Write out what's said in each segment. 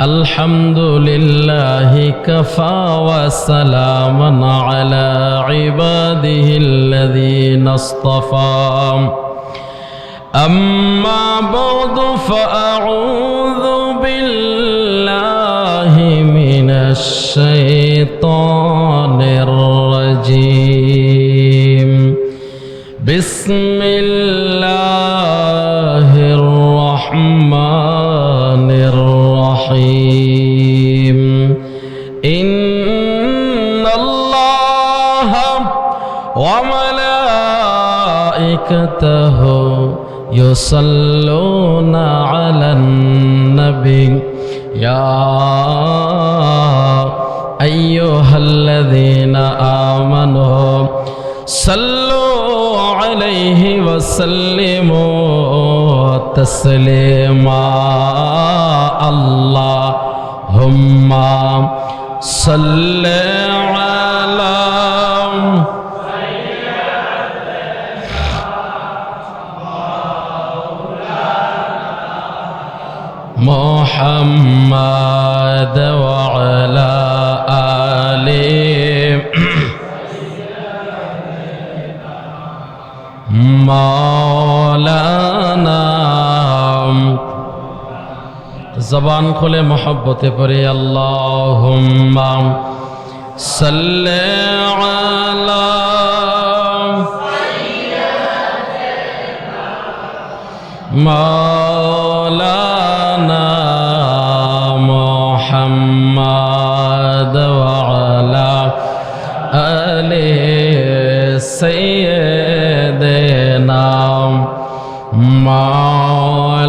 الحمد لله كفى وسلاما على عباده الذين اصطفى أما بعد فأعوذ بالله من الشيطان الرجيم بسم الله الرحمن الرحيم إن الله وملائكته يصلون على النبي يا أيها الذين آمنوا صلوا عليه وسلموا تسليما اللهم صل على محمد وعلى آله مولانا زبان খুলে محبته পড়ে اللهم صل على مولانا محمد وعلى آله سيدنا مولانا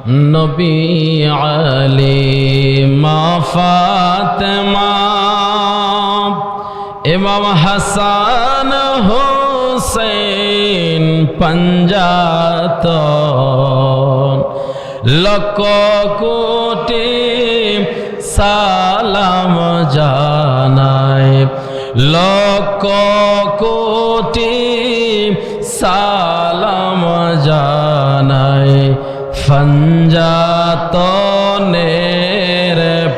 نبي علي ما فاطمة إمام حسن হুসেন পঞ্জাতন লক্ষ কোটি সালাম জানাই লক্ষ কোটি সালাম জানাই পঞ্জাতনের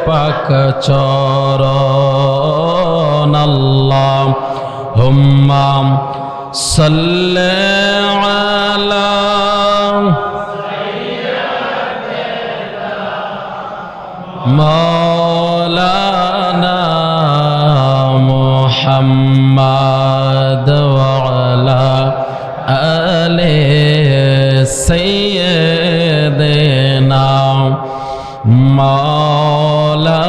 পাক চরণ আল্লাহুম্মা صل على مولانا محمد وعلى آله سيدنا مولانا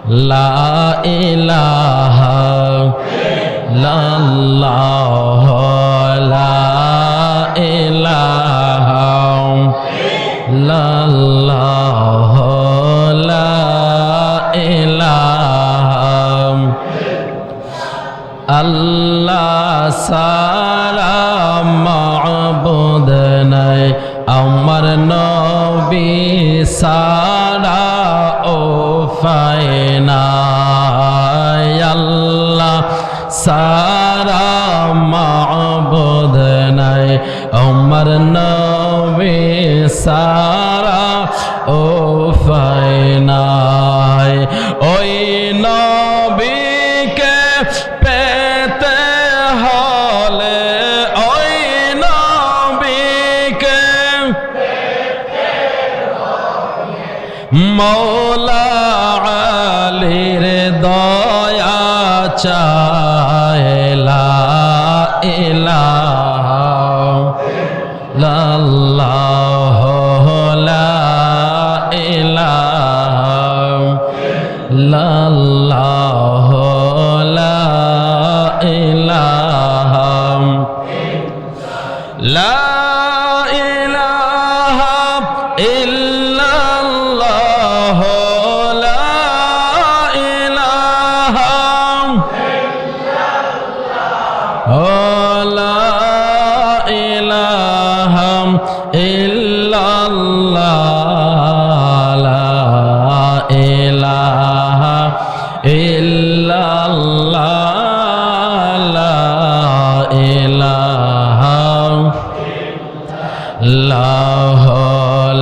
لا إله إلا الله لا إله إلا الله لا إله الله সারা মাবুদ নাই আমার নবী সারা ও ফায়না আল্লাহ সারা মাবুদ নাই আমার নবী সারা ও ফায়না ওই নবীকে পেতে হলে ওই নবীকে মৌলা আলীর দয়া চায় লা ইলাহা ইল্লাল্লাহ লা ইলাহা ইল্লাল্লাহ লা ইলাহা লা ইলাহা ইল্লাল্লাহ লা ইলাহা লা ইলাহা ইল্লাল্লাহ লা ইলাহা ইল্লাল্লাহ লা ইলাহা আল্লাহ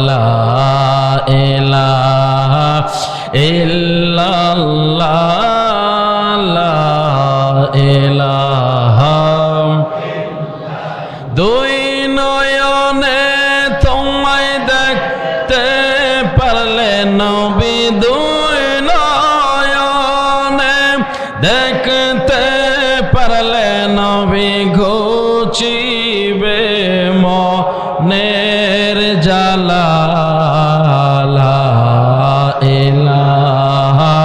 লা ইলাহা ইল্লাল্লাহ লা ইলাহা দুই নয়নে তোমায় দেখতে পারলে নবী দুই নয়নে দেখতে পারলে নবী ঘুচিবে মনের জ্বালা লা ইলাহা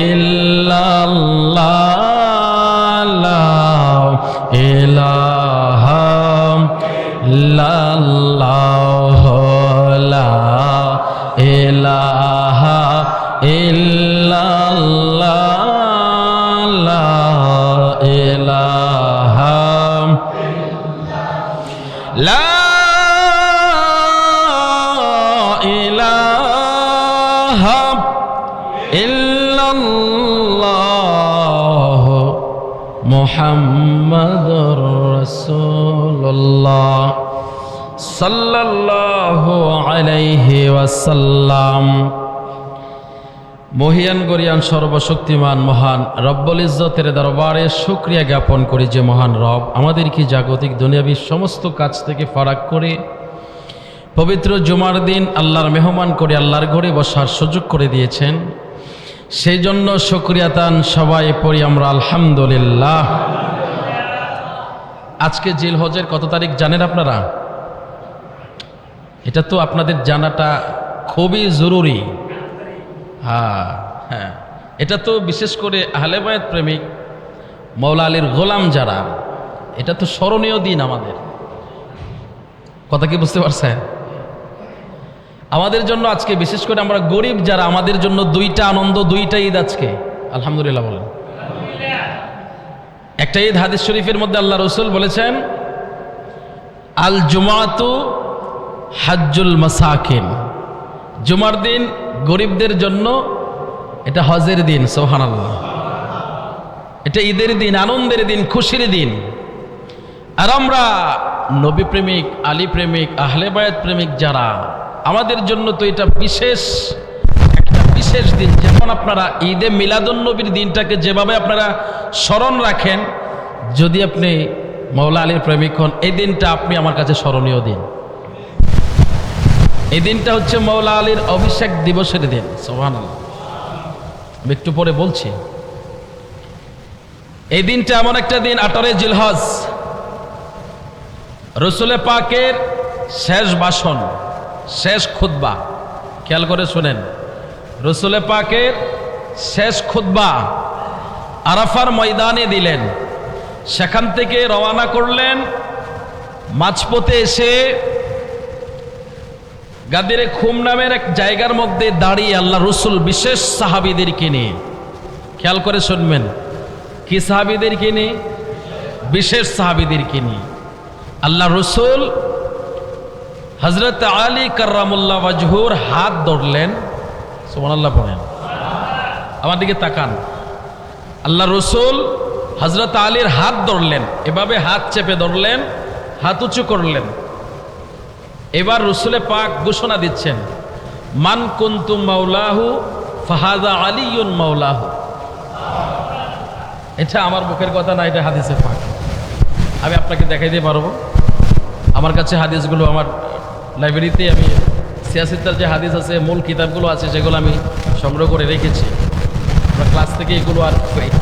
ইল্লাল্লাহ লা ইলাহা ইল্লাল্লাহ লা ইলাহা ইল্লাল্লাহ লা ইলাহা লা ইলাহা ইল্লাল্লাহ মুহাম্মাদুর রাসূলুল্লাহ সাল্লাল্লাহু আলাইহি ওয়াসাল্লাম। মহিয়ান গরিয়ান সর্বশক্তিমান মহান রব্বুল ইজ্জতের দরবারে শুকরিয়া জ্ঞাপন করি যে মহান রব আমাদেরকে জাগতিক দুনিয়াবী সমস্ত কাজ থেকে ফারাক করে পবিত্র জুমার দিন আল্লাহর মেহমান করে আল্লাহর ঘরে বসার সুযোগ করে দিয়েছেন। সেই জন্য শুকরিয়াতান সবাই পড়ি আমরা আলহামদুলিল্লাহ। আজকে জিলহজের কত তারিখ জানেন আপনারা? এটা তো আপনাদের জানাটা খুবই জরুরি। হ্যাঁ, এটা তো বিশেষ করে আহলে বায়াত প্রেমিক মওলা আলীর গোলাম যারা, এটা তো স্মরণীয় দিন আমাদের। কথা কি বুঝতে পারছেন? আমাদের জন্য আজকে বিশেষ করে আমরা গরিব যারা, আমাদের জন্য দুইটা আনন্দ, দুইটা ঈদ আজকে। আলহামদুলিল্লাহ বলেন। একটা ঈদ হাদিস শরীফের মধ্যে আল্লাহ রসুল বলেছেন আল জুমাতু হাজ্জুল মাসাকিন, জুমার দিন গরিবদের জন্য এটা হজের দিন। সুবহানাল্লাহ। এটা ঈদের দিন, আনন্দের দিন, খুশির দিন। আর আমরা নবী প্রেমিক, আলী প্রেমিক, আহলে বায়াত প্রেমিক যারা, আমাদের জন্য তো এটা বিশেষ একটা বিশেষ দিন। যেমন আপনারা ঈদে মিলাদুন্নবীর দিনটাকে যেভাবে আপনারা স্মরণ রাখেন, যদি আপনি মওলা আলীর প্রেমিক হন, এই দিনটা আপনি আমার কাছে স্মরণীয় দিন। এই দিনটা হচ্ছে মওলা আলীর অভিষেক দিবসের দিন। সুবহানাল্লাহ। আমি একটু পরে বলছি। এই দিনটা এমন একটা দিন, 18 জিলহজ, রসুলে পাকের শেষ ভাষণ, শেষ খুতবা। খেয়াল করে শুনেন, রসুলে পাকের শেষ খুতবা আরাফার ময়দানে দিলেন। সেখান থেকে রওনা করলেন, মাঝপথে এসে গাদিরে খুম নামের এক জায়গার মধ্যে দাঁড়িয়ে আল্লাহ রসুল বিশেষ সাহাবীদেরকে নিয়ে, খেয়াল করে শুনবেন, কি সাহাবীদেরকে নিয়ে? বিশেষ সাহাবীদেরকে নিয়ে আল্লাহ রসুল হযরত আলী কাররামুল্লাহ ওয়াজহুর হাত ধরলেন। সুবহানাল্লাহ পড়েন, আমার দিকে তাকান। আল্লাহ রসুল হযরত আলীর হাত ধরলেন, এভাবে হাত চেপে ধরলেন, হাত উঁচু করলেন। এবার রসুলে পাক ঘোষণা দিচ্ছেন, মান কুনতুম মাওলাহু ফাহাযা আলিয়ুন মাওলাহু। এটা আমার মুখের কথা না, এটা হাদিসে পাক। আমি আপনাকে দেখাইতে পারবো। আমার কাছে হাদিসগুলো, আমার লাইব্রেরিতে আমি সিয়াসিত্তার যে হাদিস আছে, মূল কিতাবগুলো আছে, সেগুলো আমি সংগ্রহ করে রেখেছি। আমরা ক্লাস থেকে এগুলো আর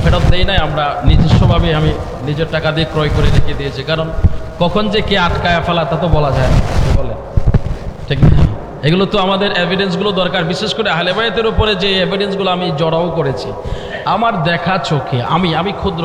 ফেরত দেই নাই, আমরা নিজস্বভাবে আমি নিজের টাকা দিয়ে ক্রয় করে রেখে দিয়েছি। কারণ কখন যে কে আটকায় ফেলা তা তো বলা যায় না, বলে ঠিক না? এগুলো তো আমাদের এভিডেন্সগুলো দরকার। বিশেষ করে আহলে বায়াতের উপরে যে এভিডেন্সগুলো আমি জড়াও করেছি আমার দেখা চোখে, আমি ক্ষুদ্র